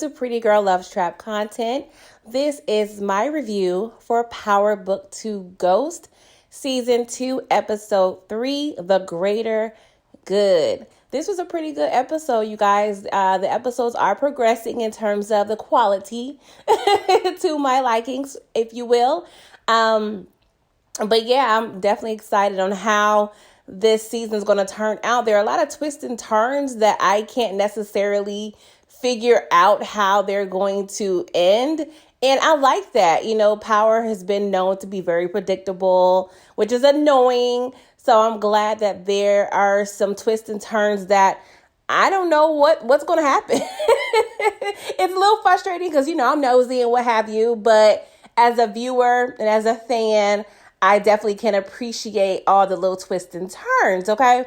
to Pretty Girl Loves Trap content. This is my review for Power Book 2 Ghost, Season 2, Episode 3, The Greater Good. This was a pretty good episode, you guys. The episodes are progressing in terms of the quality to my likings, if you will. But yeah, I'm definitely excited on how this season is going to turn out. There are a lot of twists and turns that I can't necessarily figure out how they're going to end. And I like that. You know, Power has been known to be very predictable, which is annoying. So I'm glad that there are some twists and turns that I don't know what's going to happen. It's a little frustrating because, you know, I'm nosy and what have you. But as a viewer and as a fan, I definitely can appreciate all the little twists and turns, okay?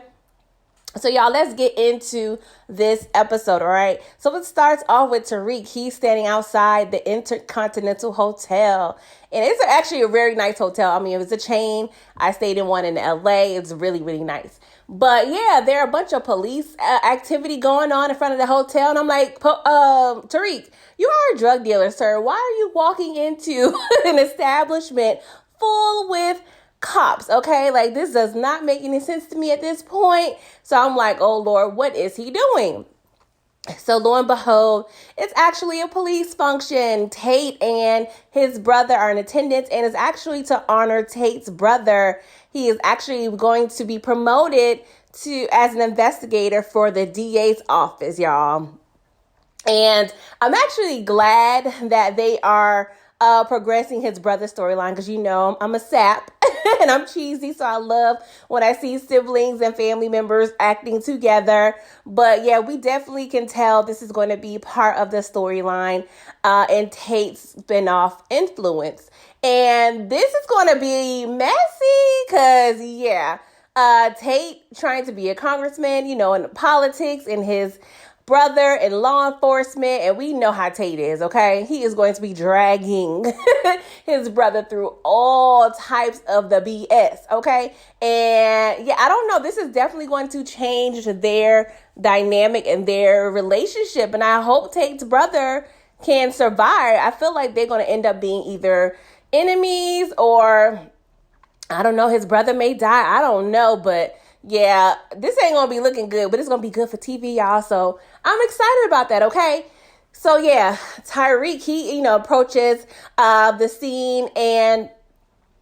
So y'all, let's get into this episode, all right? So it starts off with Tariq. He's standing outside the Intercontinental Hotel. And it's actually a very nice hotel. I mean, it was a chain. I stayed in one in LA. It's really, really nice. But yeah, there are a bunch of police activity going on in front of the hotel. And I'm like, Tariq, you are a drug dealer, sir. Why are you walking into an establishment full with cops? Okay, like this does not make any sense to me at this point. So I'm like, oh Lord, what is he doing? So lo and behold, it's actually a police function. Tate and his brother are in attendance, and it's actually to honor Tate's brother. He is actually going to be promoted as an investigator for the DA's office, y'all. And I'm actually glad that they are progressing his brother's storyline, because you know I'm a sap and I'm cheesy, so I love when I see siblings and family members acting together. But yeah, we definitely can tell this is going to be part of the storyline and Tate's spinoff influence. And this is going to be messy because Tate trying to be a congressman, you know, in politics, and his brother in law enforcement, and we know how Tate is, okay? He is going to be dragging his brother through all types of the BS, okay? And yeah, I don't know. This is definitely going to change their dynamic and their relationship, and I hope Tate's brother can survive. I feel like they're going to end up being either enemies or, I don't know, his brother may die. I don't know, but yeah, this ain't gonna be looking good, but it's gonna be good for TV, y'all. So I'm excited about that, okay? So yeah, Tariq, he, approaches the scene, and,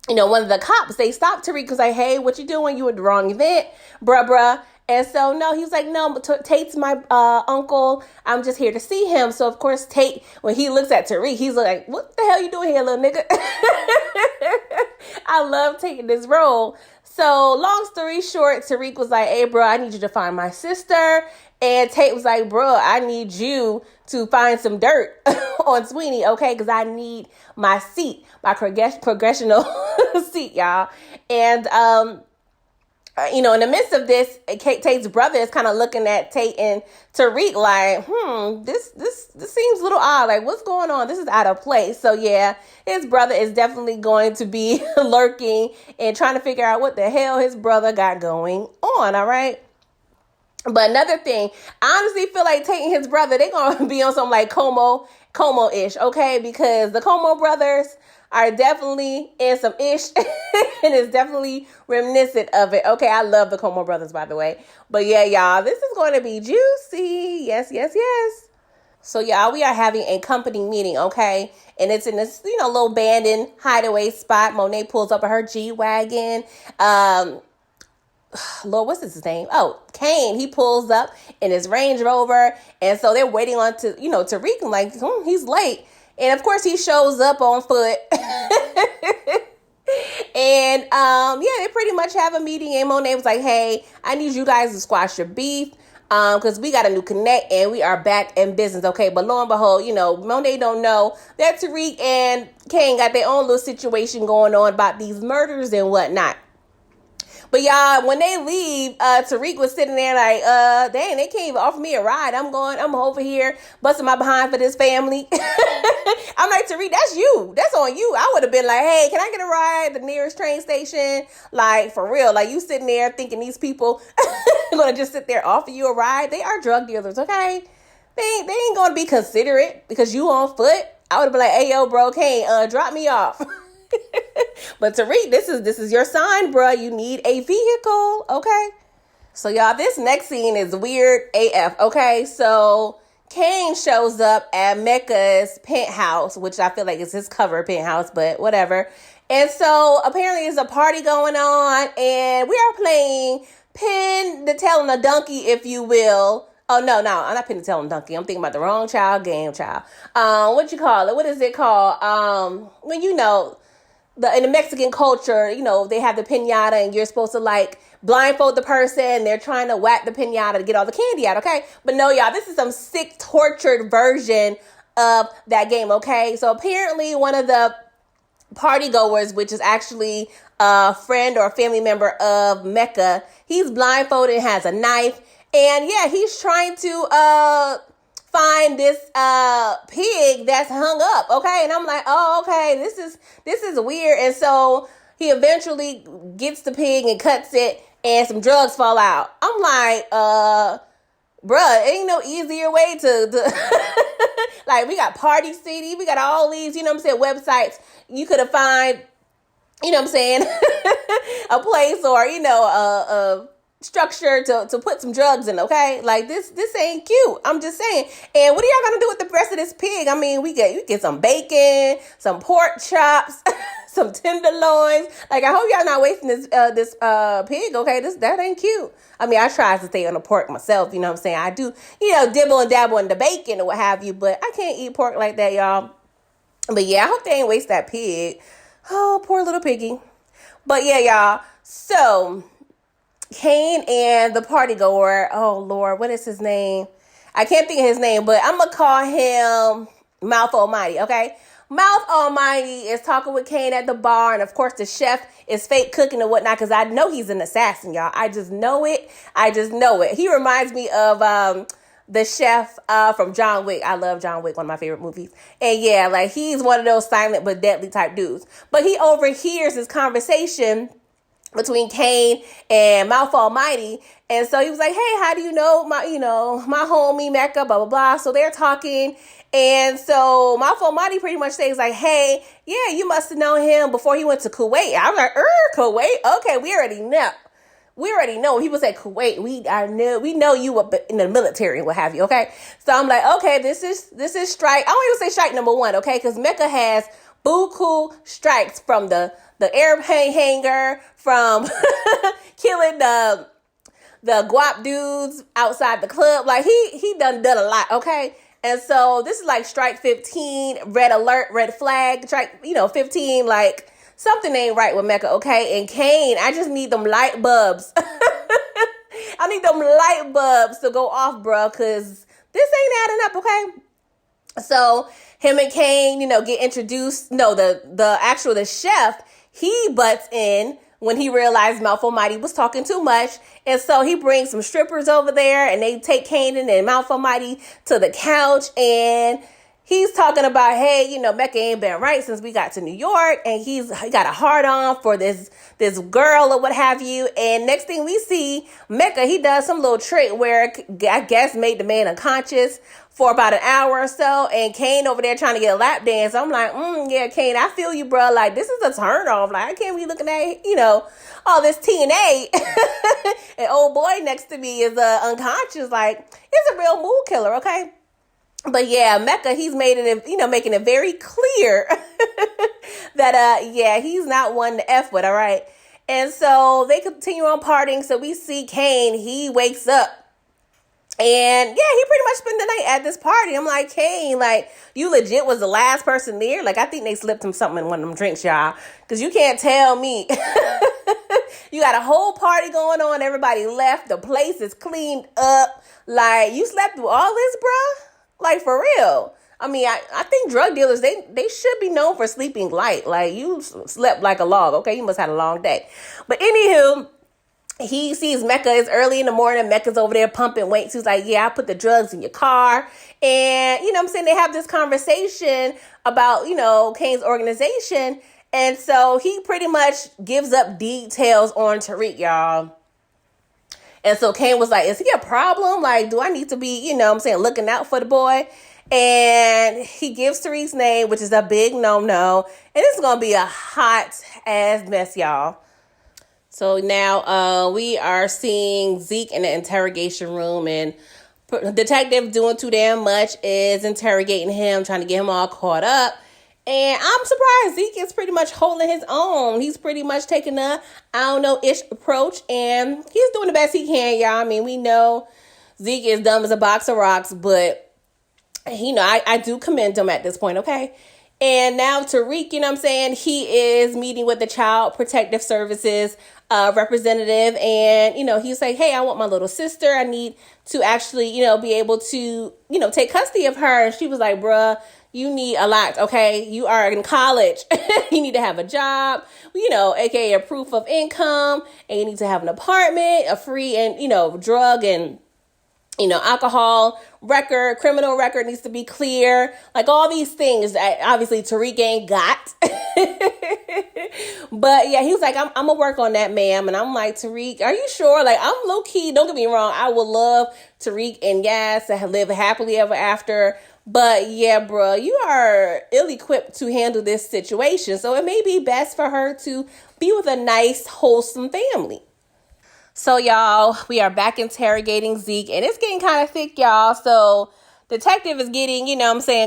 one of the cops, they stop Tariq because like, hey, what you doing? You at the wrong event, bruh. And so, no, he was like, no, Tate's my uncle. I'm just here to see him. So, of course, Tate, when he looks at Tariq, he's like, what the hell you doing here, little nigga? I love taking this role. So, long story short, Tariq was like, hey, bro, I need you to find my sister. And Tate was like, bro, I need you to find some dirt on Sweeney, okay? Because I need my seat, my progressional seat, y'all. And, in the midst of this, Tate's brother is kind of looking at Tate and Tariq like, this seems a little odd. Like, what's going on? This is out of place. So yeah, his brother is definitely going to be lurking and trying to figure out what the hell his brother got going on. All right. But another thing, I honestly feel like Tate and his brother, they're going to be on some like Como-ish, okay? Because the Como brothers are definitely in some ish and it's definitely reminiscent of it. Okay, I love the Como brothers, by the way. But yeah, y'all, this is going to be juicy. Yes. So y'all, we are having a company meeting, okay? And it's in this, little abandoned hideaway spot. Monet pulls up in her G-Wagon. Lord, what's his name? Oh, Kane. He pulls up in his Range Rover. And so they're waiting on Tariq, and like, he's late. And of course he shows up on foot. And they pretty much have a meeting. And Monet was like, hey, I need you guys to squash your beef. Because we got a new connect and we are back in business. Okay. But lo and behold, Monet don't know that Tariq and Kane got their own little situation going on about these murders and whatnot. But y'all, when they leave, Tariq was sitting there like, dang, they can't even offer me a ride. I'm over here busting my behind for this family. I'm like, Tariq, that's you. That's on you. I would have been like, hey, can I get a ride at the nearest train station? Like, for real. Like, you sitting there thinking these people are going to just sit there offer you a ride. They are drug dealers, okay? they ain't gonna be considerate because you on foot. I would be like, hey yo, bro, Kane, drop me off. But Tariq, this is your sign, bro. You need a vehicle, okay? So y'all, this next scene is weird AF, okay? So Kane shows up at Mecca's penthouse, which I feel like is his cover penthouse, but whatever. And so apparently there's a party going on, and we are playing Pin the Tail on a Donkey, if you will. Oh, no, I'm not Pin the Tail on a Donkey. I'm thinking about the wrong child game, child. What you call it? What is it called? When you know, in the Mexican culture, you know, they have the piñata and you're supposed to like blindfold the person. They're trying to whack the piñata to get all the candy out, okay? But no, y'all, this is some sick, tortured version of that game, okay? So apparently one of the party goers, which is actually a friend or a family member of Mecca, he's blindfolded and has a knife. And yeah, he's trying to find this pig that's hung up, okay? And I'm like, oh, okay, this is weird. And so he eventually gets the pig and cuts it, and some drugs fall out. I'm like, bruh, ain't no easier way to like, we got Party City, we got all these, you know what I'm saying, websites. You could have find, you know what I'm saying, a place or, you know, a structure to put some drugs in, okay? Like, this ain't cute. I'm just saying. And what are y'all gonna do with the rest of this pig? I mean, you get some bacon, some pork chops, some tenderloins. Like, I hope y'all not wasting this pig, okay? That ain't cute. I mean, I try to stay on the pork myself, you know what I'm saying? I do, you know, dibble and dabble in the bacon or what have you, but I can't eat pork like that, y'all. But yeah, I hope they ain't waste that pig. Oh, poor little piggy. But yeah, y'all. So Kane and the party goer, oh Lord, what is his name? I can't think of his name, but I'm going to call him Mouth Almighty, okay? Mouth Almighty is talking with Kane at the bar, and of course the chef is fake cooking and whatnot, because I know he's an assassin, y'all. I just know it. He reminds me of the chef from John Wick. I love John Wick, one of my favorite movies. And yeah, like, he's one of those silent but deadly type dudes. But he overhears this conversation between Kane and Mouth Almighty. And so he was like, hey, how do you know my homie Mecca, blah, blah, blah. So they're talking. And so Mouth Almighty pretty much says like, hey, yeah, you must have known him before he went to Kuwait. I'm like, Kuwait? Okay, we already know. He was at Kuwait. We know you were in the military and what have you, okay? So I'm like, okay, this is strike. I don't even say strike number 1, okay? Because Mecca has buku strikes from the airplane hangar, from killing the guap dudes outside the club. Like, he done a lot, okay? And so this is like strike 15, red alert, red flag, strike, 15, like, something ain't right with Mecca, okay? And Kane, I just need them light bulbs. I need them light bulbs to go off, bro, because this ain't adding up, okay? So him and Kane, get introduced. No, the chef, he butts in when he realized Mouth Almighty was talking too much. And so he brings some strippers over there, and they take Kane and Mouth Almighty to the couch, and he's talking about, hey, Mecca ain't been right since we got to New York, and he got a hard on for this girl or what have you. And next thing we see, Mecca, he does some little trick where I guess made the man unconscious for about an hour or so, and Kane over there trying to get a lap dance. I'm like, yeah, Kane, I feel you, bro. Like, this is a turn off. Like, I can't be looking at, all this TNA, and old boy next to me is unconscious. Like, it's a real mood killer, okay? But yeah, Mecca, he's made it, making it very clear that, he's not one to F with, all right? And so they continue on partying. So we see Kane, he wakes up. And yeah, he pretty much spent the night at this party. I'm like, Kane, like, you legit was the last person there? Like, I think they slipped him something in one of them drinks, y'all. Because you can't tell me. You got a whole party going on. Everybody left. The place is cleaned up. Like, you slept through all this, bruh? Like, for real. I mean, I think drug dealers, they should be known for sleeping light. Like, you slept like a log. Okay, you must have had a long day. But anywho, he sees Mecca. It's early in the morning. Mecca's over there pumping weights. He's like, yeah, I put the drugs in your car. And, they have this conversation about, Kane's organization. And so he pretty much gives up details on Tariq, y'all. And so Kane was like, is he a problem? Like, do I need to be, looking out for the boy? And he gives Tariq's name, which is a big no-no. And it's going to be a hot ass mess, y'all. So now we are seeing Zeke in the interrogation room, and detective doing too damn much is interrogating him, trying to get him all caught up. And I'm surprised Zeke is pretty much holding his own. He's pretty much taking a ish approach, and he's doing the best he can, y'all. I mean, we know Zeke is dumb as a box of rocks, but I do commend him at this point, okay? And now Tariq, he is meeting with the Child Protective Services representative, and, he's like, hey, I want my little sister. I need to actually, be able to, take custody of her. And she was like, bruh, you need a lot, okay? You are in college. You need to have a job, aka a proof of income, and you need to have an apartment, a free and, drug and, alcohol record, criminal record needs to be clear. Like all these things that obviously Tariq ain't got. But yeah, he was like, I'm going to work on that, ma'am. And I'm like, Tariq, are you sure? Like, I'm low key, don't get me wrong. I would love Tariq and Yas to live happily ever after. But yeah, bro, you are ill-equipped to handle this situation. So it may be best for her to be with a nice, wholesome family. So, y'all, we are back interrogating Zeke, and it's getting kind of thick, y'all. So, detective is getting,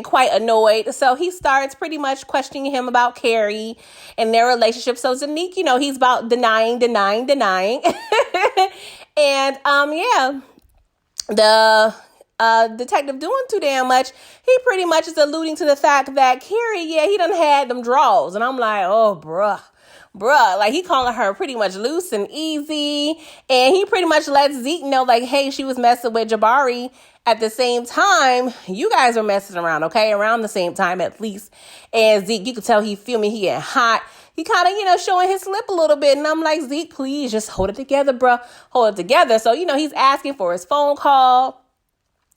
quite annoyed. So, he starts pretty much questioning him about Carrie and their relationship. So, Zanique, he's about denying. And, the detective doing too damn much. He pretty much is alluding to the fact that Carrie, he done had them draws. And I'm like, oh, bruh, like he calling her pretty much loose and easy. And he pretty much lets Zeke know, like, hey, she was messing with Jabari at the same time. You guys were messing around, okay? Around the same time, at least. And Zeke, you could tell he getting hot. He kind of, showing his slip a little bit. And I'm like, Zeke, please just hold it together, bro. Hold it together. So, he's asking for his phone call,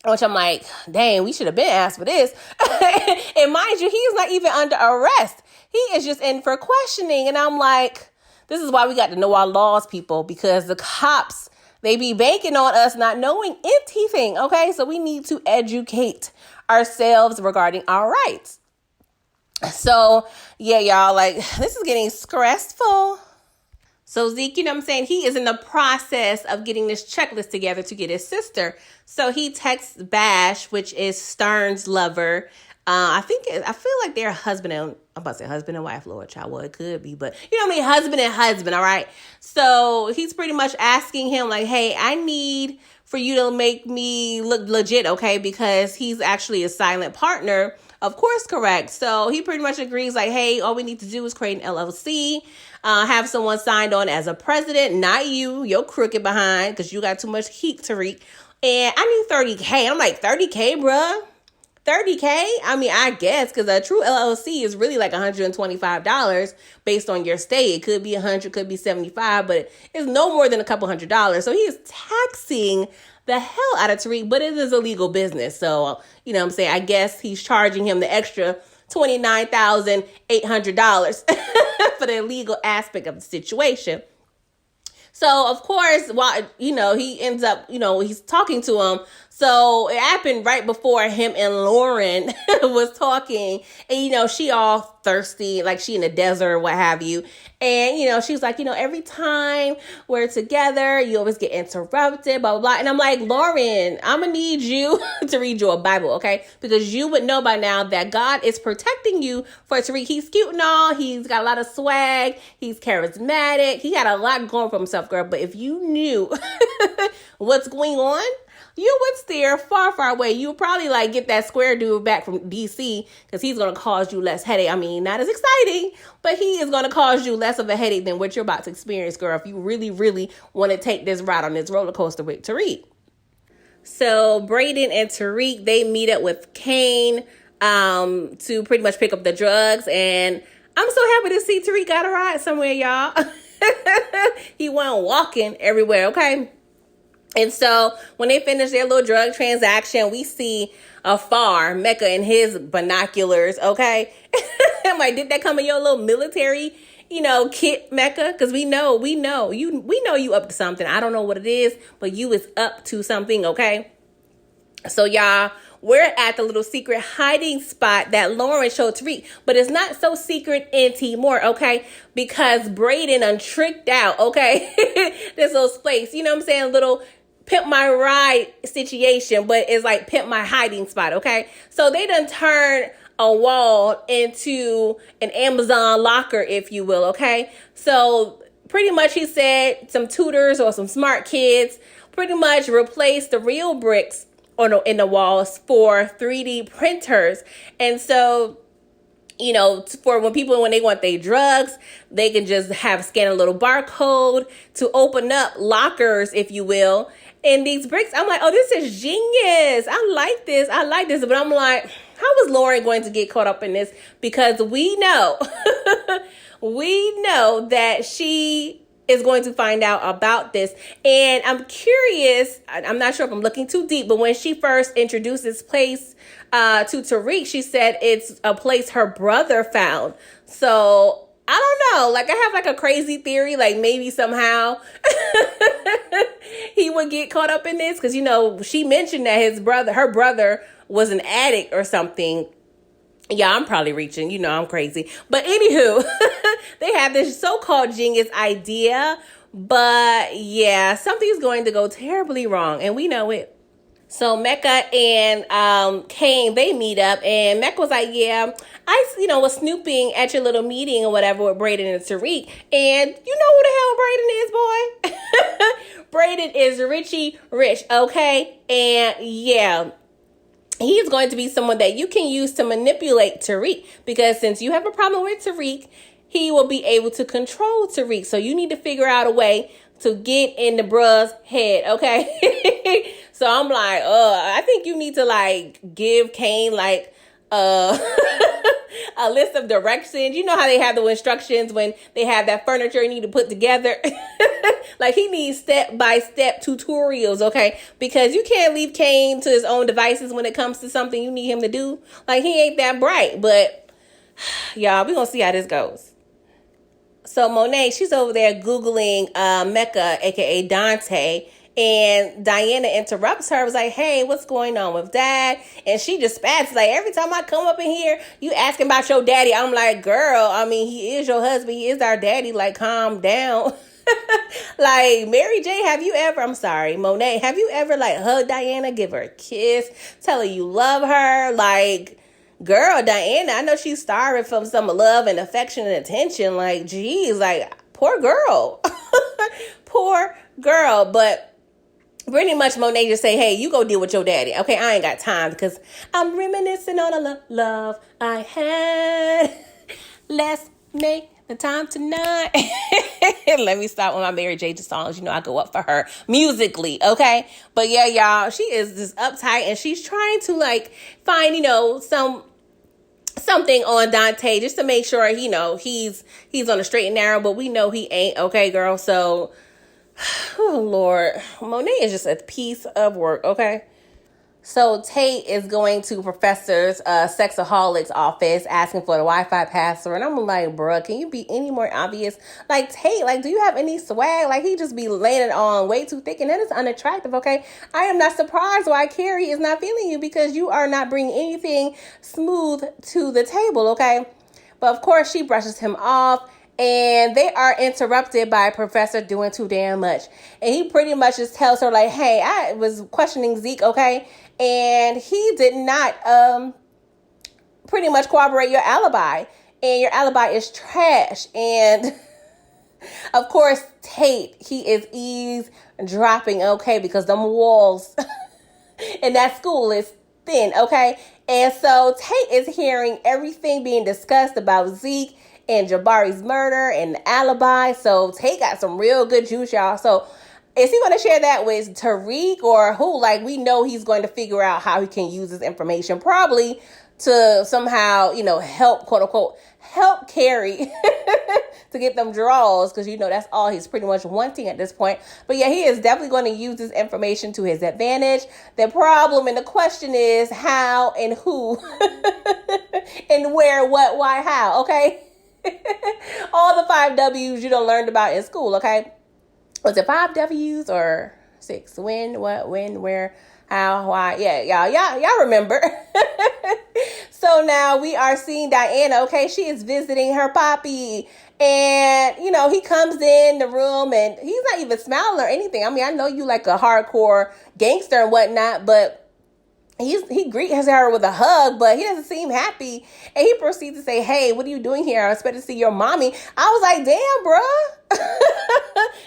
which I'm like, dang, we should have been asked for this. And mind you, he's not even under arrest. He is just in for questioning. And I'm like, this is why we got to know our laws, people, because the cops, they be banking on us not knowing anything, okay? So we need to educate ourselves regarding our rights. So, yeah, y'all, like, this is getting stressful. So Zeke, he is in the process of getting this checklist together to get his sister. So he texts Bash, which is Stern's lover. I feel like they're husband and wife, Lord child. Well, it could be, but husband and husband, all right? So he's pretty much asking him like, hey, I need for you to make me look legit, okay? Because he's actually a silent partner. Of course, correct. So he pretty much agrees like, hey, all we need to do is create an LLC, have someone signed on as a president, not you, your crooked behind, because you got too much heat, Tariq. And I need $30K. I'm like, $30K, bruh? $30K? I mean, I guess, because a true LLC is really like $125 based on your state. It could be $100, could be $75, but it's no more than a couple $100. So he is taxing the hell out of Tariq, but it is a legal business. So, I guess he's charging him the extra $29,800 for the legal aspect of the situation. So, of course, while, he ends up, he's talking to him. So it happened right before him and Lauren was talking. And, she all thirsty, like she in the desert or what have you. And, she's like, every time we're together, you always get interrupted, blah, blah, blah. And I'm like, Lauren, I'm going to need you to read you a Bible, okay? Because you would know by now that God is protecting you for Tariq. He's cute and all. He's got a lot of swag. He's charismatic. He got a lot going for himself, girl. But if you knew what's going on, you would steer far, far away. You would probably get that square dude back from DC because he's going to cause you less headache. I mean, not as exciting, but he is going to cause you less of a headache than what you're about to experience, girl, if you really, really want to take this ride on this roller coaster with Tariq. So Brayden and Tariq, they meet up with Kane to pretty much pick up the drugs. And I'm so happy to see Tariq got a ride somewhere, y'all. He went walking everywhere, okay? And so when they finish their little drug transaction, we see afar Mecca in his binoculars, okay? I'm like, did that come in your little military, Kit Mecca, because we know you up to something. I don't know what it is, but you is up to something, okay? So y'all, we're at the little secret hiding spot that Lauren showed Tariq, but it's not so secret anymore, okay? Because Braden tricked out, okay? This little place, you know what I'm saying? Little pimp my ride situation, but it's like pimp my hiding spot, okay? So they done turned a wall into an Amazon locker, if you will, okay? So pretty much he said some tutors or some smart kids pretty much replaced the real bricks in the walls for 3D printers. And so, for when they want their drugs, they can just scan a little barcode to open up lockers, if you will. And these bricks, I'm like, oh, this is genius. I like this. But I'm like, how is Lauren going to get caught up in this? Because we know, that she is going to find out about this. And I'm curious, I'm not sure if I'm looking too deep, but when she first introduced this place to Tariq, she said it's a place her brother found. So I don't know, I have a crazy theory, maybe somehow he would get caught up in this, because she mentioned that her brother was an addict or something. Yeah, I'm probably reaching. I'm crazy. But anywho, they have this so-called genius idea. But yeah, something's going to go terribly wrong. And we know it. So Mecca and Kane, they meet up. And Mecca was like, yeah, I was snooping at your little meeting or whatever with Braden and Tariq. And you know who the hell Braden is, boy? Braden is Richie Rich, okay? And yeah, he's going to be someone that you can use to manipulate Tariq, because since you have a problem with Tariq, he will be able to control Tariq. So you need to figure out a way to get in the bruh's head, okay? So I'm like, I think you need to give Kane a list of directions. You know how they have the instructions when they have that furniture you need to put together? He needs step-by-step tutorials, okay? Because you can't leave Kane to his own devices when it comes to something you need him to do. He ain't that bright. But y'all, we're going to see how this goes. So Monet, she's over there Googling Mecca, a.k.a. Dante. And Diana interrupts her, was like, hey, what's going on with dad? And she just spats, every time I come up in here, you asking about your daddy. I'm like, girl, he is your husband. He is our daddy. Calm down. Mary J, Monet, have you ever hug Diana, give her a kiss, tell her you love her? Girl, Diana, I know she's starving from some love and affection and attention. Geez, poor girl. Poor girl. But pretty much Monet just say, hey, you go deal with your daddy. Okay, I ain't got time because I'm reminiscing on the love I had. Let's make the time tonight. Let me stop with my Mary J songs. I go up for her musically, okay? But yeah, y'all, she is just uptight and she's trying to find, something on Dante just to make sure, he's on the straight and narrow, but we know he ain't, okay, girl? So, oh, Lord. Monet is just a piece of work, okay? So Tate is going to Professor's sexaholic's office asking for the Wi-Fi password. And I'm like, bruh, can you be any more obvious? Tate, do you have any swag? He just be laying it on way too thick. And that is unattractive, okay? I am not surprised why Carrie is not feeling you, because you are not bringing anything smooth to the table, okay? But of course, she brushes him off. And they are interrupted by a professor doing too damn much. And he pretty much just tells her, hey, I was questioning Zeke, okay? And he did not pretty much corroborate your alibi. And your alibi is trash. And, of course, Tate, he is eavesdropping, okay? Because them walls in that school is thin, okay? And so Tate is hearing everything being discussed about Zeke and Jabari's murder and the alibi. So Tate got some real good juice, y'all. So is he going to share that with Tariq or who? We know he's going to figure out how he can use this information, probably to somehow, help, quote unquote, help Carrie to get them draws. Because, that's all he's pretty much wanting at this point. But yeah, he is definitely going to use this information to his advantage. The problem and the question is how and who and where, what, why, how. Okay. All the 5 W's you done learned about in school, okay? Was it 5 W's or 6? When, what, when, where, how, why? Yeah, y'all remember. So now we are seeing Diana, okay? She is visiting her poppy. And, he comes in the room and he's not even smiling or anything. I mean, I know you like a hardcore gangster and whatnot, but he greets her with a hug, but he doesn't seem happy. And he proceeds to say, hey, what are you doing here? I expect to see your mommy. I was like, damn, bruh.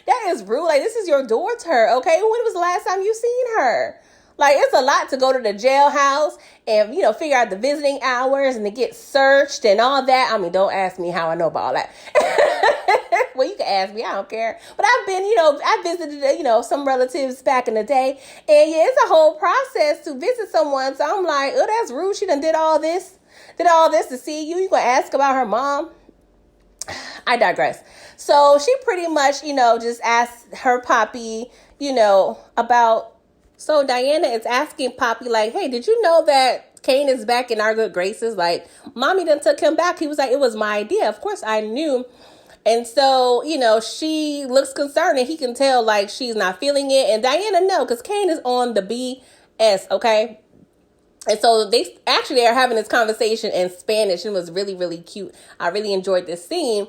That is rude. Like, this is your daughter, okay? When was the last time you seen her? Like, it's a lot to go to the jailhouse and, figure out the visiting hours and to get searched and all that. I mean, don't ask me how I know about all that. Well, you can ask me. I don't care. But I've been, I visited, some relatives back in the day. And, yeah, it's a whole process to visit someone. So I'm like, oh, that's rude. She done did all this to see you. You going to ask about her mom? I digress. So she pretty much, just asked her poppy, about... So Diana is asking Poppy, like, hey, did you know that Kane is back in our good graces? Like, mommy done took him back. He was like, it was my idea. Of course I knew. And so, she looks concerned and he can tell, like, she's not feeling it. And Diana, no, because Kane is on the BS, okay? And so they are having this conversation in Spanish and it was really, really cute. I really enjoyed this scene.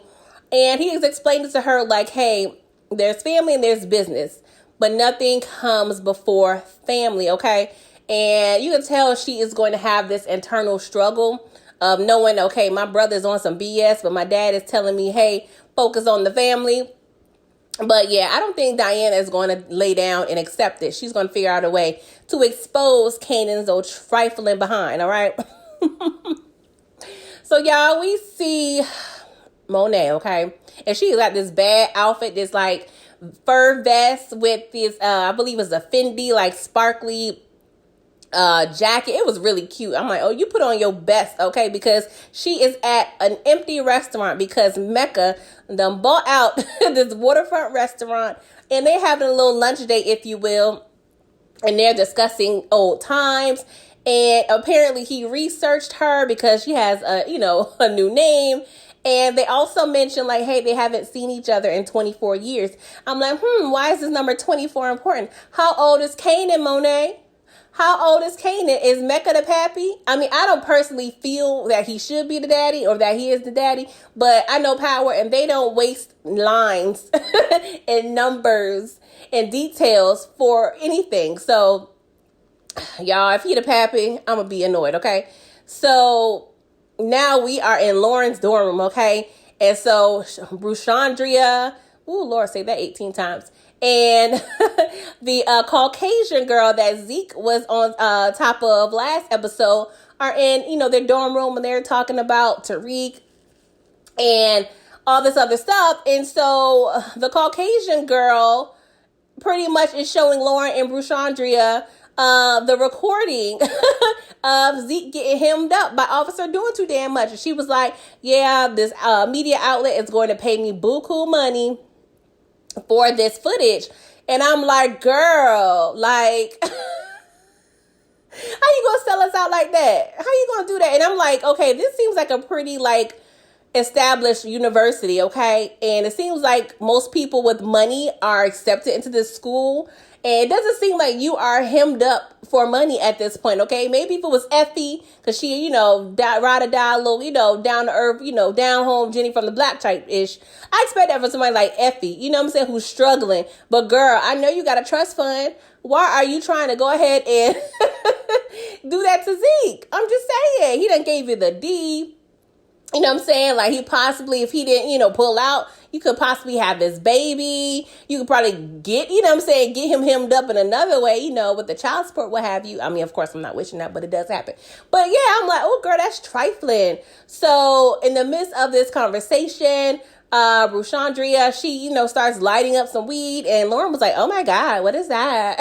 And he is explaining to her, like, hey, there's family and there's business. But nothing comes before family, okay? And you can tell she is going to have this internal struggle of knowing, okay, my brother's on some BS, but my dad is telling me, hey, focus on the family. But yeah, I don't think Diana is going to lay down and accept it. She's going to figure out a way to expose Kanan's old trifling behind, all right? So y'all, we see Monet, okay? And she got this bad outfit, this like fur vest with this, I believe it's a Fendi, like sparkly jacket. It was really cute. I'm like, oh, you put on your best, okay? Because she is at an empty restaurant because Mecca done bought out this waterfront restaurant and they're having a little lunch date, if you will. And they're discussing old times. And apparently he researched her because she has a new name. And they also mentioned, like, hey, they haven't seen each other in 24 years. I'm like, why is this number 24 important? How old is Kanan, Monet? How old is Kanan? Is Mecca the pappy? I mean, I don't personally feel that he should be the daddy or that he is the daddy, but I know Power and they don't waste lines and numbers and details for anything. So, y'all, if he the pappy, I'm going to be annoyed, okay? So... now we are in Lauren's dorm room, okay? And so Bruchandria, Lord, say that 18 times. And the Caucasian girl that Zeke was on top of last episode are in, their dorm room and they're talking about Tariq and all this other stuff. And so the Caucasian girl pretty much is showing Lauren and Bruchandria the recording of Zeke getting hemmed up by Officer doing too damn much. And she was like, yeah, this media outlet is going to pay me buku money for this footage. And I'm like, girl, like, how you gonna sell us out like that? How you gonna do that? And I'm like, okay, this seems like a pretty, like, established university, okay? And it seems like most people with money are accepted into this school. And it doesn't seem like you are hemmed up for money at this point, okay? Maybe if it was Effie, because she, ride or die, little, down to earth, down home, Jenny from the Black type-ish. I expect that for somebody like Effie, you know what I'm saying, who's struggling. But girl, I know you got a trust fund. Why are you trying to go ahead and do that to Zeke? I'm just saying. He done gave you the D. You know what I'm saying? Like, he possibly, if he didn't, pull out, you could possibly have this baby. You could probably get, get him hemmed up in another way, with the child support, what have you. I mean, of course, I'm not wishing that, but it does happen. But yeah, I'm like, oh, girl, that's trifling. So in the midst of this conversation, Bruchandria, she, starts lighting up some weed. And Lauren was like, oh my God, what is that?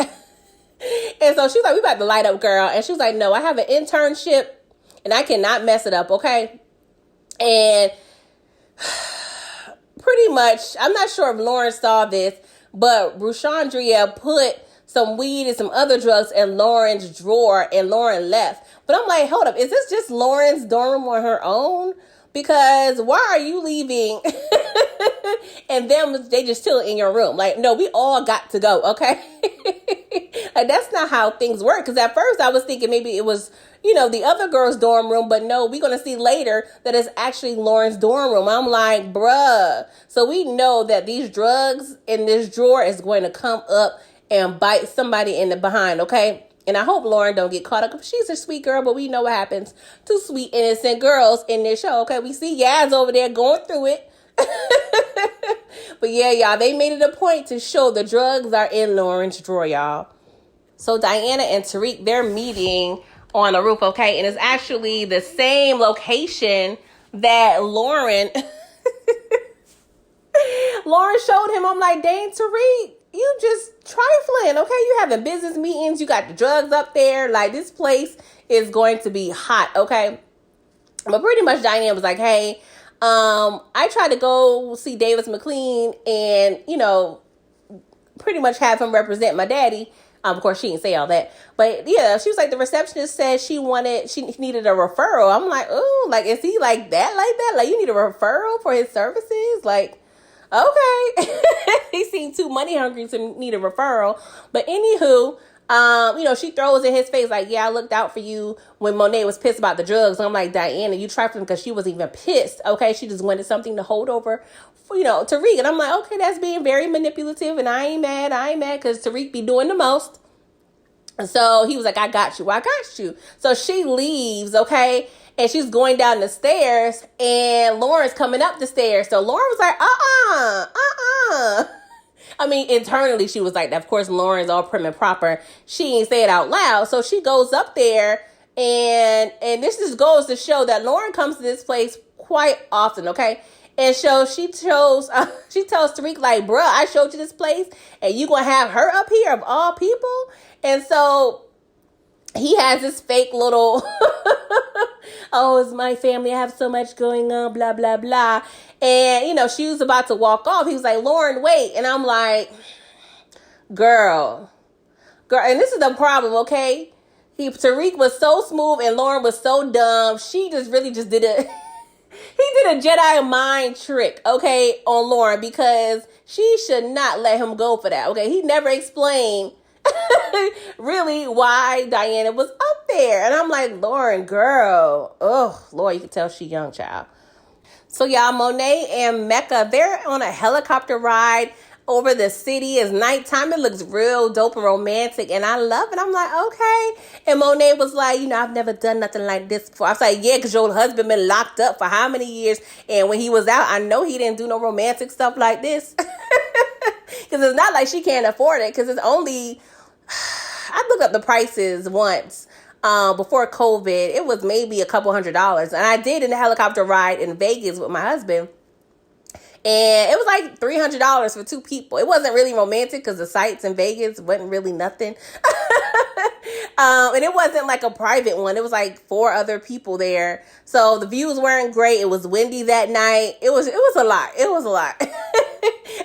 And so she was like, we about to light up, girl. And she was like, no, I have an internship and I cannot mess it up, okay? And pretty much, I'm not sure if Lauren saw this, but Bruchandria put some weed and some other drugs in Lauren's drawer and Lauren left. But I'm like, hold up, is this just Lauren's dorm room on her own? Because why are you leaving and they just still in your room? Like, no, we all got to go, okay? Like, that's not how things work. Because at first I was thinking maybe it was, the other girl's dorm room. But no, we're going to see later that it's actually Lauren's dorm room. I'm like, bruh. So we know that these drugs in this drawer is going to come up and bite somebody in the behind, okay? And I hope Lauren don't get caught up. She's a sweet girl, but we know what happens to sweet, innocent girls in this show, okay? We see Yaz over there going through it. But yeah, y'all, they made it a point to show the drugs are in Lauren's drawer, y'all. So Diana and Tariq, they're meeting on a roof, okay? And it's actually the same location that Lauren showed him. I'm like, dang, Tariq, you just trifling, okay? You having business meetings. You got the drugs up there. Like, this place is going to be hot, okay? But pretty much Diane was like, hey, I tried to go see Davis McLean and, pretty much have him represent my daddy. Of course, she didn't say all that. But, yeah, she was like, the receptionist said she needed a referral. I'm like, ooh, like, is he like that? Like, you need a referral for his services? Like, okay. He seemed too money hungry to need a referral. But anywho, she throws in his face like, yeah, I looked out for you when Monet was pissed about the drugs. I'm like, Diana, you trifling, because she wasn't even pissed. Okay, she just wanted something to hold over for, Tariq. And I'm like, okay, that's being very manipulative, and I ain't mad because Tariq be doing the most. And so he was like, I got you. So she leaves, okay? And she's going down the stairs, and Lauren's coming up the stairs. So Lauren was like, I mean, internally, she was like that. Of course, Lauren's all prim and proper. She ain't say it out loud. So she goes up there, and this just goes to show that Lauren comes to this place quite often, okay? And so she tells Tariq, like, bruh, I showed you this place, and you gonna have her up here of all people? And so he has this fake little, oh, it's my family. I have so much going on, blah, blah, blah. And, she was about to walk off. He was like, Lauren, wait. And I'm like, girl. And this is the problem, okay? Tariq was so smooth and Lauren was so dumb. She just really just did he did a Jedi mind trick, okay, on Lauren, because she should not let him go for that, okay? He never explained really why Diana was up there. And I'm like, Lauren, girl. Oh, Lord, you can tell she young, child. So y'all, Monet and Mecca, they're on a helicopter ride over the city. It's nighttime. It looks real dope and romantic, and I love it. I'm like, okay. And Monet was like, I've never done nothing like this before. I was like, yeah, because your husband been locked up for how many years? And when he was out, I know he didn't do no romantic stuff like this. Because it's not like she can't afford it, because it's only, I looked up the prices once. Before COVID, it was maybe a couple $100s. And I did in the helicopter ride in Vegas with my husband. And it was like $300 for two people. It wasn't really romantic because the sights in Vegas wasn't really nothing. And it wasn't like a private one. It was like 4 other people there. So the views weren't great. It was windy that night. It was a lot. It was a lot.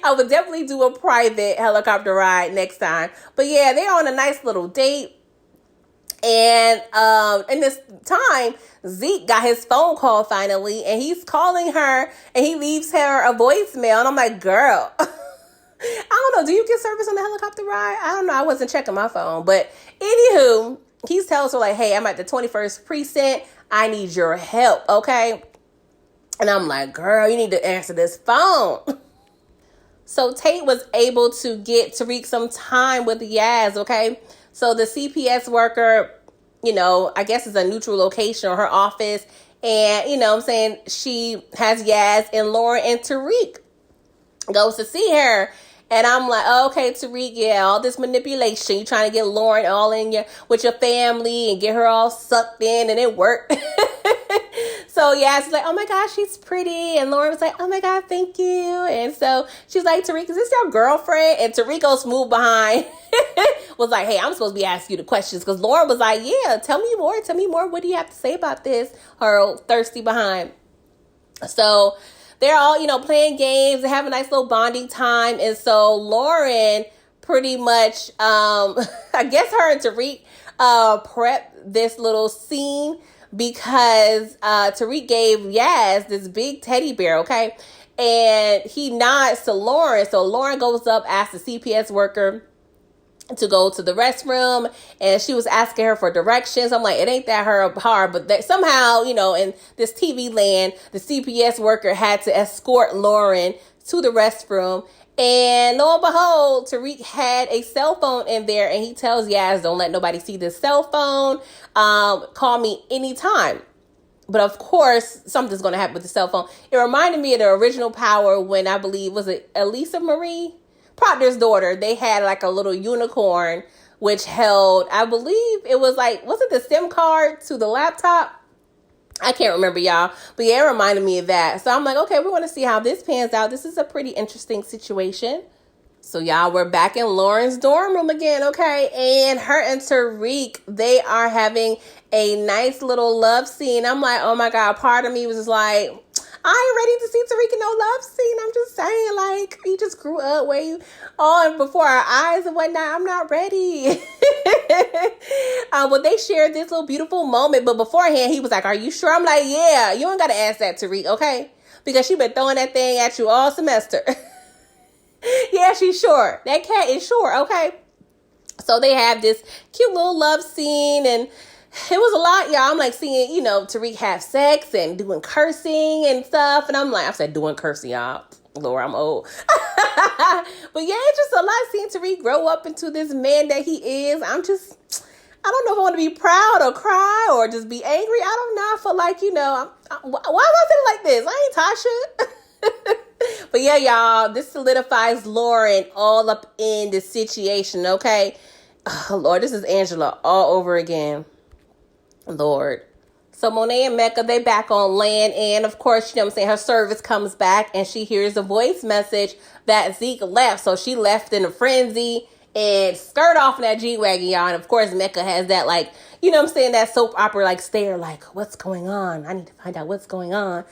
I would definitely do a private helicopter ride next time. But yeah, they're on a nice little date. And in this time, Zeke got his phone call finally, and he's calling her, and he leaves her a voicemail. And I'm like, girl, I don't know. Do you get service on the helicopter ride? I don't know. I wasn't checking my phone. But anywho, he tells her like, hey, I'm at the 21st precinct. I need your help, okay? And I'm like, girl, you need to answer this phone. So Tate was able to get Tariq some time with Yaz, okay? So the CPS worker, I guess is a neutral location or her office. And, I'm saying, she has Yaz and Lauren, and Tariq goes to see her. And I'm like, oh, okay, Tariq, yeah, all this manipulation. You trying to get Lauren all in with your family and get her all sucked in, and it worked. So Yaz is like, oh my gosh, she's pretty. And Lauren was like, oh my God, thank you. And so she's like, Tariq, is this your girlfriend? And Tariq goes smooth behind. Was like, hey, I'm supposed to be asking you the questions. Because Lauren was like, yeah, tell me more. What do you have to say about this? Her thirsty behind. So they're all, playing games and have a nice little bonding time. And so Lauren pretty much, I guess her and Tariq prepped this little scene because Tariq gave Yaz this big teddy bear, okay? And he nods to Lauren. So Lauren goes up, asks the CPS worker to go to the restroom, and she was asking her for directions. I'm like, it ain't that hard, but that somehow, in this TV land, the CPS worker had to escort Lauren to the restroom. And lo and behold, Tariq had a cell phone in there, and he tells Yaz, don't let nobody see this cell phone. Call me anytime. But of course, something's going to happen with the cell phone. It reminded me of the original Power when I believe, was it Elisa Marie Proctor's daughter? They had like a little unicorn which held, I believe it was like, was it the SIM card to the laptop? I can't remember, y'all. But yeah, it reminded me of that. So I'm like, okay, we want to see how this pans out. This is a pretty interesting situation. So y'all, we're back in Lauren's dorm room again, okay? And her and Tariq, they are having a nice little love scene. I'm like, oh my God, part of me was just like, I ain't ready to see Tariq in no love scene. I'm just saying, like, he just grew up where you on before our eyes and whatnot. I'm not ready. Well, they shared this little beautiful moment, but beforehand, he was like, are you sure? I'm like, yeah, you don't got to ask that, Tariq, okay? Because she been throwing that thing at you all semester. Yeah, she's sure. That cat is sure, okay? So they have this cute little love scene, and it was a lot, y'all. I'm like seeing, Tariq have sex and doing cursing and stuff. And I'm like, I said doing cursing, y'all. Lord, I'm old. But yeah, it's just a lot seeing Tariq grow up into this man that he is. I don't know if I want to be proud or cry or just be angry. I don't know. I feel like, why am I feeling like this? I ain't Tasha. But yeah, y'all, this solidifies Lauren all up in the situation, okay? Oh, Lord, this is Angela all over again. Lord. So Monet and Mecca, they back on land, and of course, her service comes back, and she hears a voice message that Zeke left. So she left in a frenzy and skirt off in that G-Wagon, y'all. And of course, Mecca has that, like, that soap opera, like, stare, like, what's going on? I need to find out what's going on.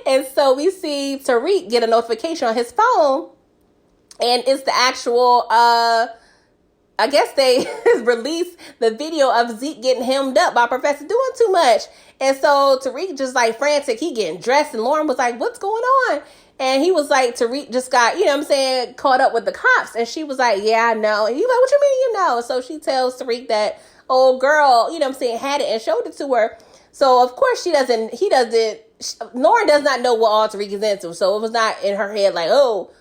And so we see Tariq get a notification on his phone, and it's the actual, I guess they released the video of Zeke getting hemmed up by Professor doing too much. And so Tariq just like frantic, he getting dressed, and Lauren was like, what's going on? And he was like, Tariq just got, caught up with the cops. And she was like, yeah, I know. And he's like, what you mean you know? So she tells Tariq that old girl, had it and showed it to her. So of course Lauren does not know what all Tariq is into. So it was not in her head like, oh,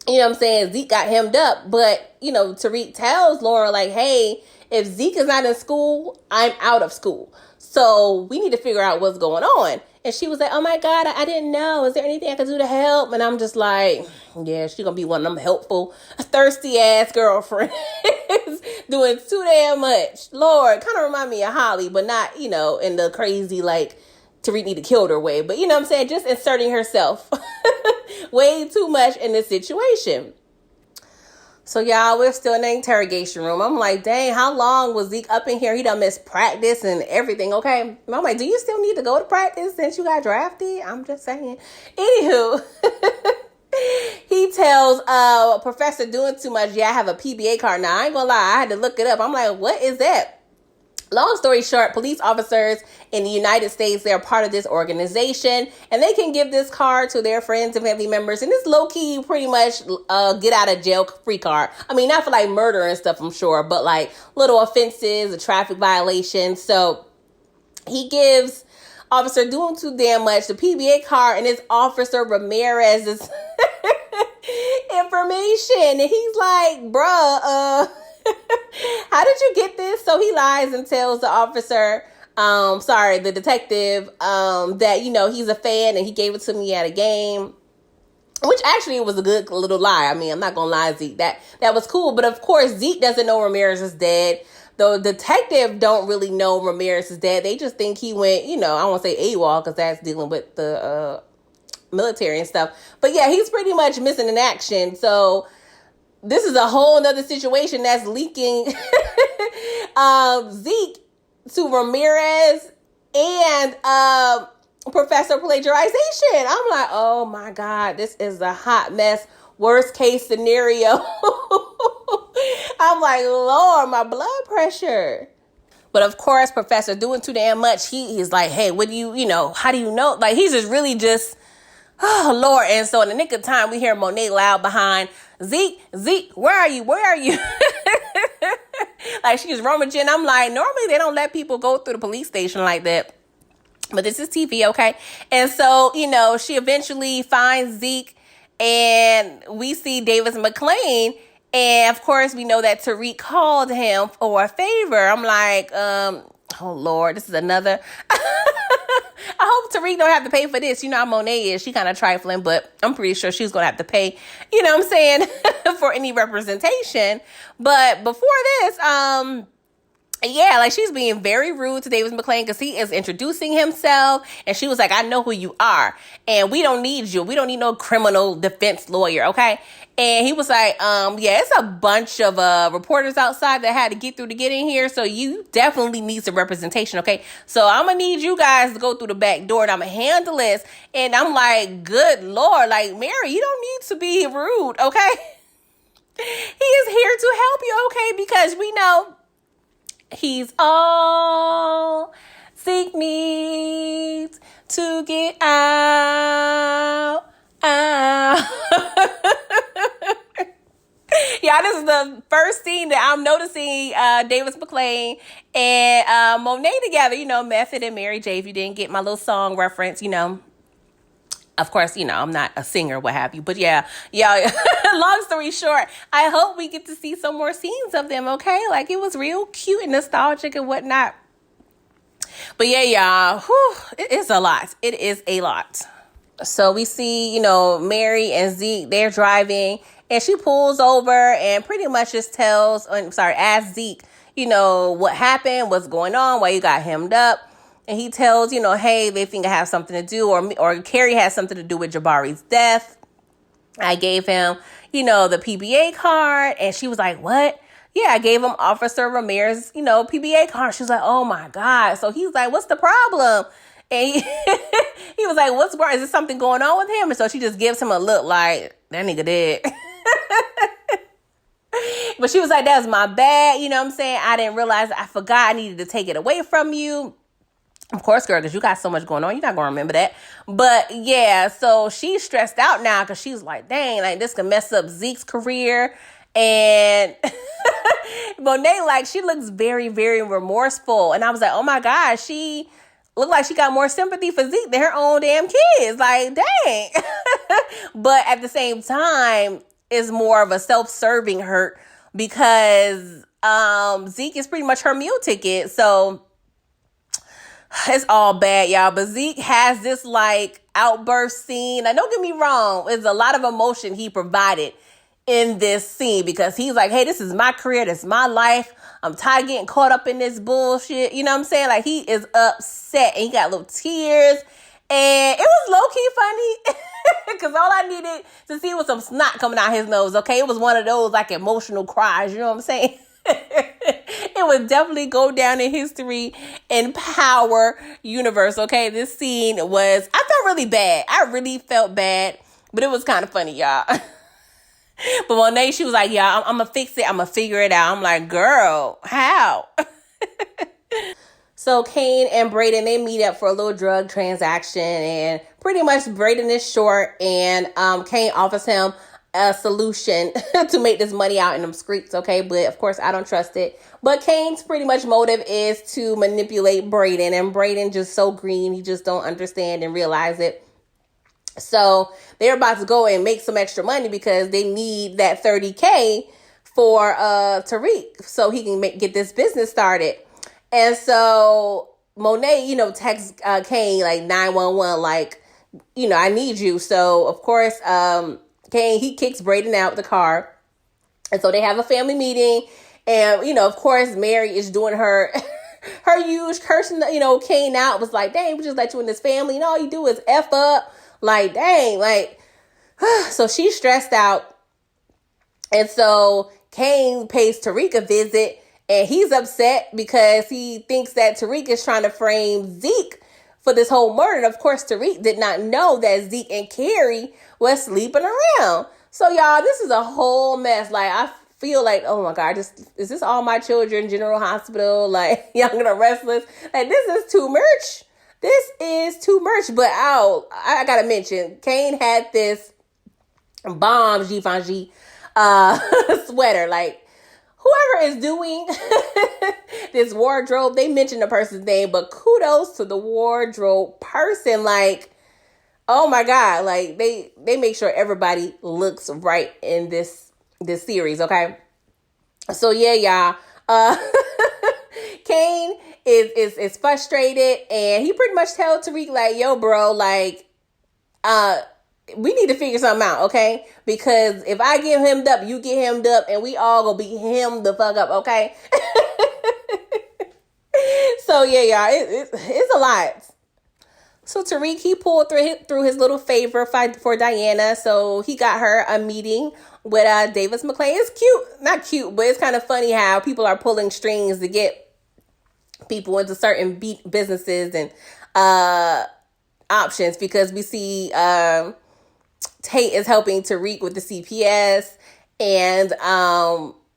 Zeke got hemmed up. But, Tariq tells Lauren like, hey, if Zeke is not in school, I'm out of school. So we need to figure out what's going on. And she was like, oh my God, I didn't know. Is there anything I could do to help? And I'm just like, yeah, she's going to be one of them helpful, thirsty ass girlfriends doing too damn much. Lord, kind of remind me of Holly, but not, in the crazy, like, Tariq need to kill her way. But just inserting herself way too much in this situation. So y'all, we're still in the interrogation room. I'm like, dang, how long was Zeke up in here? He done missed practice and everything, okay? I'm like, do you still need to go to practice since you got drafted? I'm just saying. Anywho, he tells Professor doing too much, yeah, I have a PBA card now. I ain't gonna lie, I had to look it up. I'm like, what is that? Long story short, police officers in the United States, they're part of this organization, and they can give this card to their friends and family members. And it's low-key pretty much get out of jail free card. I mean, not for like murder and stuff, I'm sure, but like little offenses, a traffic violation. So he gives Officer doing too damn much the PBA card, and it's Officer Ramirez's information. And he's like, bruh, how did you get this? So he lies and tells the officer, the detective, that, he's a fan and he gave it to me at a game, which actually was a good little lie. I mean, I'm not going to lie, Zeke, that was cool. But of course, Zeke doesn't know Ramirez is dead. The detective don't really know Ramirez is dead. They just think he went, I won't say AWOL because that's dealing with the military and stuff. But yeah, he's pretty much missing in action. So this is a whole nother situation that's leaking Zeke to Ramirez and Professor plagiarization. I'm like, oh my God, this is a hot mess. Worst case scenario. I'm like, Lord, my blood pressure. But of course, Professor doing too damn much. He's like, hey, what do how do you know? Like, he's just really just, oh, Lord. And so in the nick of time, we hear Monet loud behind, Zeke, where are you? Like, she's rummaging. I'm like, normally they don't let people go through the police station like that. But this is TV, okay? And so, she eventually finds Zeke, and we see Davis McLean. And of course, we know that Tariq called him for a favor. I'm like, oh, Lord, this is another. I hope Tariq don't have to pay for this. You know how Monet is. She kind of trifling, but I'm pretty sure she's going to have to pay, for any representation. But before this, yeah, like, she's being very rude to Davis McLean because he is introducing himself. And she was like, I know who you are. And we don't need you. We don't need no criminal defense lawyer, okay? And he was like, yeah, it's a bunch of reporters outside that had to get through to get in here. So you definitely need some representation, okay? So I'm going to need you guys to go through the back door and I'm going to handle this. And I'm like, good Lord, like, Mary, you don't need to be rude, okay? He is here to help you, okay? Because we know he's all Zeke needs to get out. Yeah, this is the first scene that I'm noticing Davis McLean and Monet together, Method and Mary J. If you didn't get my little song reference, of course, I'm not a singer, what have you. But yeah. Long story short, I hope we get to see some more scenes of them, okay? Like, it was real cute and nostalgic and whatnot. But yeah, y'all, it is a lot. It is a lot. So we see, Mary and Zeke, they're driving, and she pulls over and pretty much just asks Zeke, what happened, what's going on, why you got hemmed up. And he tells, hey, they think I have something to do, or Carrie has something to do with Jabari's death. I gave him, the PBA card. And she was like, what? Yeah, I gave him Officer Ramirez's, PBA card. She was like, oh my God. So he's like, what's the problem? And he was like, what's wrong? Is there something going on with him? And so she just gives him a look like, that nigga dead. But she was like, that's my bad. You know what I'm saying? I didn't realize, I forgot I needed to take it away from you. Of course, girl, because you got so much going on. You're not going to remember that. But yeah, so she's stressed out now because she's like, dang, like, this can mess up Zeke's career. And Monet, like, she looks very, very remorseful. And I was like, oh my God, she looked like she got more sympathy for Zeke than her own damn kids. Like, dang. But at the same time, it's more of a self-serving hurt because Zeke is pretty much her meal ticket. So it's all bad, y'all. But Zeke has this like outburst scene. Now, don't get me wrong. There's a lot of emotion he provided in this scene because he's like, hey, this is my career. This is my life. I'm tired of getting caught up in this bullshit. You know what I'm saying? Like, he is upset and he got little tears. And it was low-key funny because all I needed to see was some snot coming out his nose, okay? It was one of those, like, emotional cries, you know what I'm saying? It would definitely go down in history in Power universe, okay? This scene was, I felt really bad. I really felt bad, but it was kind of funny, y'all. But Monet, she was like, yeah, I'm going to fix it. I'm going to figure it out. I'm like, girl, how? So Kane and Brayden, they meet up for a little drug transaction, and pretty much Brayden is short, and Kane offers him a solution to make this money out in them streets, okay? But of course, I don't trust it. But Kane's pretty much motive is to manipulate Brayden, and Brayden just so green, he just don't understand and realize it. So they're about to go and make some extra money because they need that $30K for Tariq so he can get this business started. And so Monet, texts Kane like 911, like, I need you. So of course, Kane, he kicks Brayden out the car. And so they have a family meeting. And, of course, Mary is doing her huge cursing, Kane out. Was like, dang, we just let you in this family. And all you do is F up. Like, dang, like, so she's stressed out. And so Kane pays Tariq a visit. And he's upset because he thinks that Tariq is trying to frame Zeke for this whole murder. And of course, Tariq did not know that Zeke and Carrie was sleeping around. So, y'all, this is a whole mess. Like, I feel like, oh my God, is this all my children, General Hospital, like Young and the Restless? Like, this is too much. This is too much. But I gotta mention, Kane had this bomb Givenchy sweater. Like, whoever is doing this wardrobe, they mention the person's name, but kudos to the wardrobe person. Like, oh my God, like they make sure everybody looks right in this series, okay? So yeah, y'all. Kane is frustrated, and he pretty much tells Tariq, like, yo, bro, like, we need to figure something out, okay? Because if I get hemmed up, you get hemmed up, and we all gonna be hemmed the fuck up, okay? So yeah, y'all, it's a lot. So Tariq, he pulled through his little favor for Diana. So he got her a meeting with Davis McClain. It's cute. Not cute, but it's kind of funny how people are pulling strings to get people into certain businesses and options, because we see Tate is helping Tariq with the CPS, and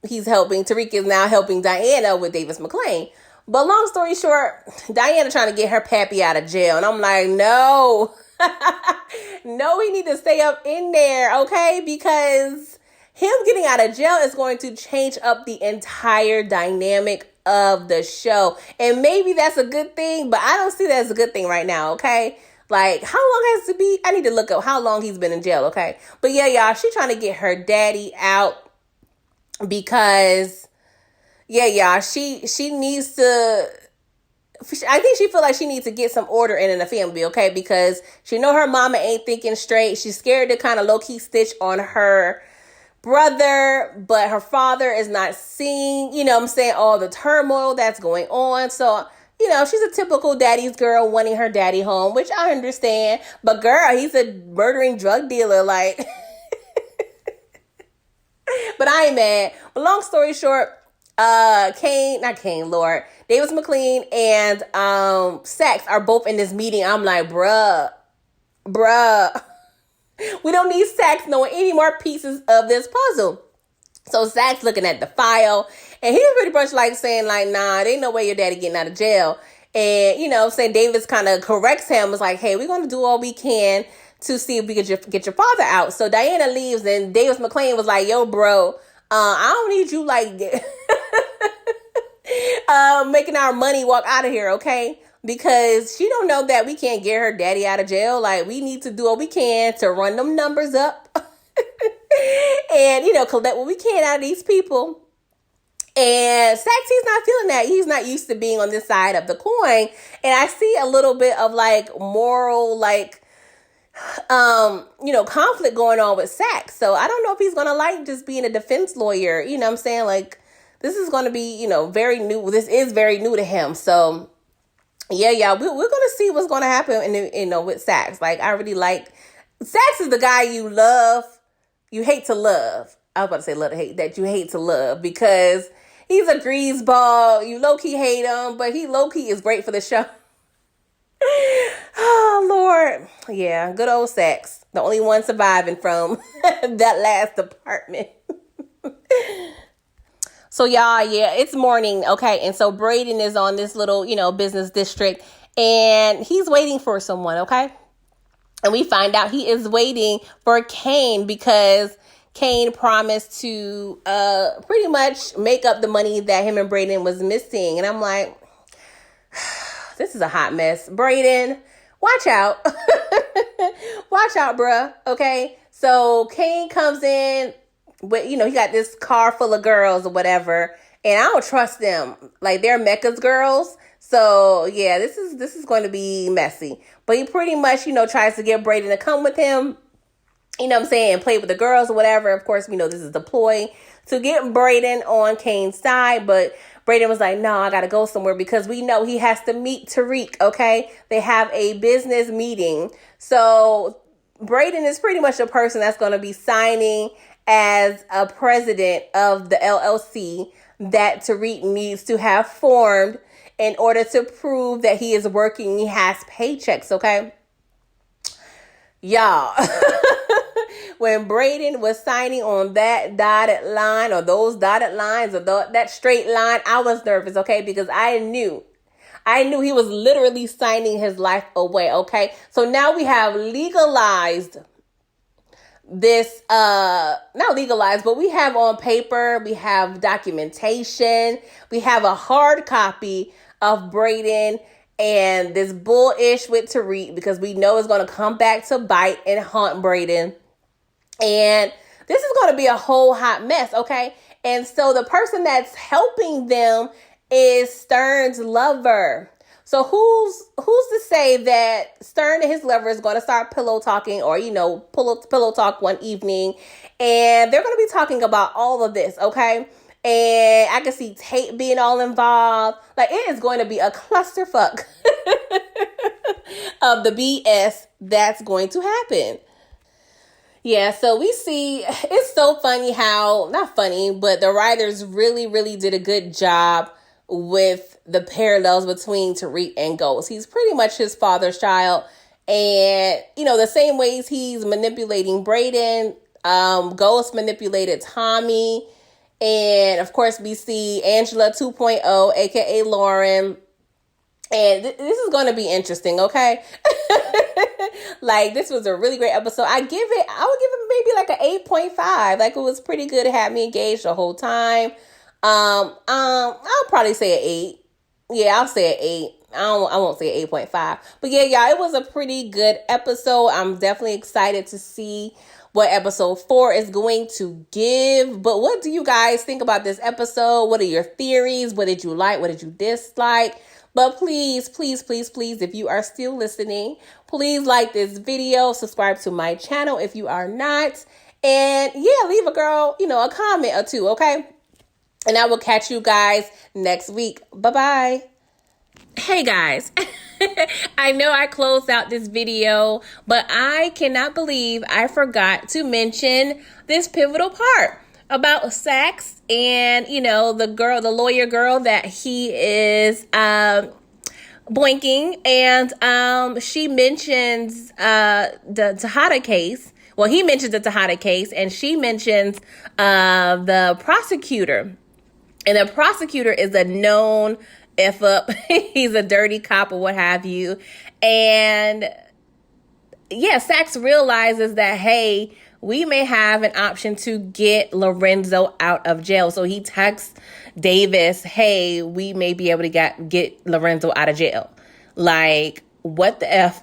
Tariq is now helping Diana with Davis McClain. But long story short, Diana trying to get her pappy out of jail. And I'm like, no. No, we need to stay up in there, okay? Because him getting out of jail is going to change up the entire dynamic of the show. And maybe that's a good thing, but I don't see that as a good thing right now, okay? Like, how long has it been? I need to look up how long he's been in jail, okay? But yeah, y'all, she trying to get her daddy out because... yeah, y'all, she needs to, I think she feel like she needs to get some order in the family, okay? Because she know her mama ain't thinking straight. She's scared to kind of low-key stitch on her brother, but her father is not seeing, you know what I'm saying, all the turmoil that's going on. So, you know, she's a typical daddy's girl wanting her daddy home, which I understand. But girl, he's a murdering drug dealer, like. But I ain't mad. But long story short, Davis McClain and Saxe are both in this meeting. I'm like, bruh, we don't need Saxe knowing any more pieces of this puzzle. So Saxe looking at the file, and he's pretty much like saying, like, nah, there ain't no way your daddy getting out of jail. And, you know, saying Davis kind of corrects him. It's like, hey, we're going to do all we can to see if we could get your father out. So Diana leaves, and Davis McClain was like, yo, bro, I don't need you like making our money walk out of here, okay? Because she don't know that we can't get her daddy out of jail. Like, we need to do what we can to run them numbers up and, you know, collect what we can out of these people. And Saxe, he's not feeling that. He's not used to being on this side of the coin. And I see a little bit of like moral, like, you know, conflict going on with Saxe. So I don't know if he's going to like just being a defense lawyer. You know what I'm saying? Like, this is going to be, you know, very new. This is very new to him. So yeah, we're going to see what's going to happen with Saxe. Like, I really like, Saxe is the guy you love, you hate to love. I was about to say love to hate, that you hate to love, because he's a greaseball. You low-key hate him, but he low-key is great for the show. Oh, Lord. Yeah, good old Saxe. The only one surviving from that last apartment. So, y'all, yeah, it's morning, okay? And so Brayden is on this little, you know, business district, and he's waiting for someone, okay? And we find out he is waiting for Kane, because Kane promised to pretty much make up the money that him and Brayden was missing. And I'm like, this is a hot mess. Brayden, watch out. Watch out, bruh. Okay. So Kane comes in with, you know, he got this car full of girls or whatever. And I don't trust them. Like, they're Mecca's girls. So yeah, this is going to be messy. But he pretty much, you know, tries to get Brayden to come with him. You know what I'm saying? Play with the girls or whatever. Of course, we know this is the ploy to get Brayden on Kane's side. But Brayden was like, no, I got to go somewhere, because we know he has to meet Tariq, okay? They have a business meeting. So Brayden is pretty much a person that's going to be signing as a president of the LLC that Tariq needs to have formed in order to prove that he is working, he has paychecks, okay? Y'all, when Brayden was signing on that dotted line or those dotted lines or that straight line, I was nervous, okay? Because I knew he was literally signing his life away, okay? So now we have legalized this, not legalized, but we have on paper, we have documentation, we have a hard copy of Brayden and this bullish with Tariq, because we know it's going to come back to bite and haunt Brayden. And this is going to be a whole hot mess, okay? And so the person that's helping them is Stern's lover. So who's to say that Stern and his lover is going to start pillow talking, or, pillow talk one evening, and they're going to be talking about all of this, okay? And I can see Tate being all involved. Like, it is going to be a clusterfuck of the BS that's going to happen. Yeah, so we see, it's so funny how, not funny, but the writers really, really did a good job with the parallels between Tariq and Ghost. He's pretty much his father's child. And, the same ways he's manipulating Brayden, Ghost manipulated Tommy. And, of course, we see Angela 2.0, a.k.a. Lauren. And this is going to be interesting, okay? Like, this was a really great episode. I would give it maybe like an 8.5. Like, it was pretty good. It had me engaged the whole time. I'll probably say an 8. Yeah, I'll say an 8. I won't say 8.5. But yeah, y'all, it was a pretty good episode. I'm definitely excited to see what episode 4 is going to give. But what do you guys think about this episode? What are your theories? What did you like? What did you dislike? But please, please, please, please, if you are still listening, please like this video, subscribe to my channel if you are not. And yeah, leave a girl, a comment or two, okay? And I will catch you guys next week. Bye-bye. Hey guys, I know I closed out this video, but I cannot believe I forgot to mention this pivotal part about Saxe and, the lawyer girl that he is boinking. And she mentions the Tejada case. Well, he mentions the Tejada case, and she mentions the prosecutor. And the prosecutor is a known F up. He's a dirty cop or what have you. And yeah, Saxe realizes that, hey, we may have an option to get Lorenzo out of jail. So he texts Davis, hey, we may be able to get Lorenzo out of jail. Like, what the F?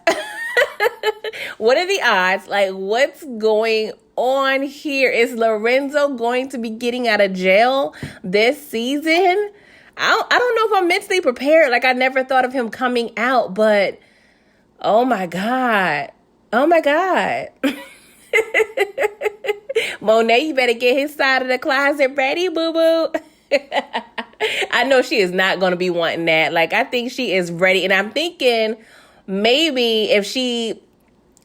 What are the odds? Like, what's going on here? Is Lorenzo going to be getting out of jail this season? I don't know if I'm mentally prepared. Like, I never thought of him coming out, but oh my God. Oh my God. Monet, you better get his side of the closet ready, boo-boo. I know she is not going to be wanting that. Like, I think she is ready. And I'm thinking maybe if she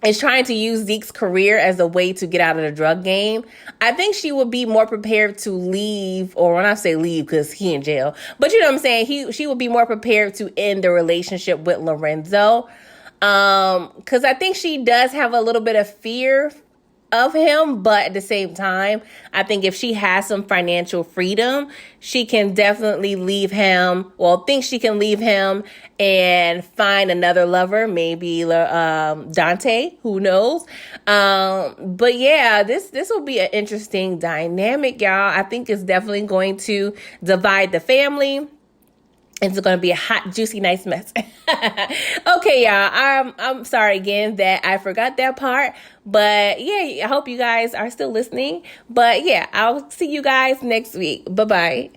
is trying to use Zeke's career as a way to get out of the drug game, I think she would be more prepared to leave, or when I say leave, because he in jail, but you know what I'm saying? She would be more prepared to end the relationship with Lorenzo. Because I think she does have a little bit of fear of him, but at the same time, I think if she has some financial freedom, she can definitely leave him. Well, think she can leave him and find another lover, maybe Dante, who knows? But yeah, this will be an interesting dynamic, y'all. I think it's definitely going to divide the family. It's going to be a hot, juicy, nice mess. Okay, y'all. I'm sorry again that I forgot that part. But yeah, I hope you guys are still listening. But yeah, I'll see you guys next week. Bye-bye.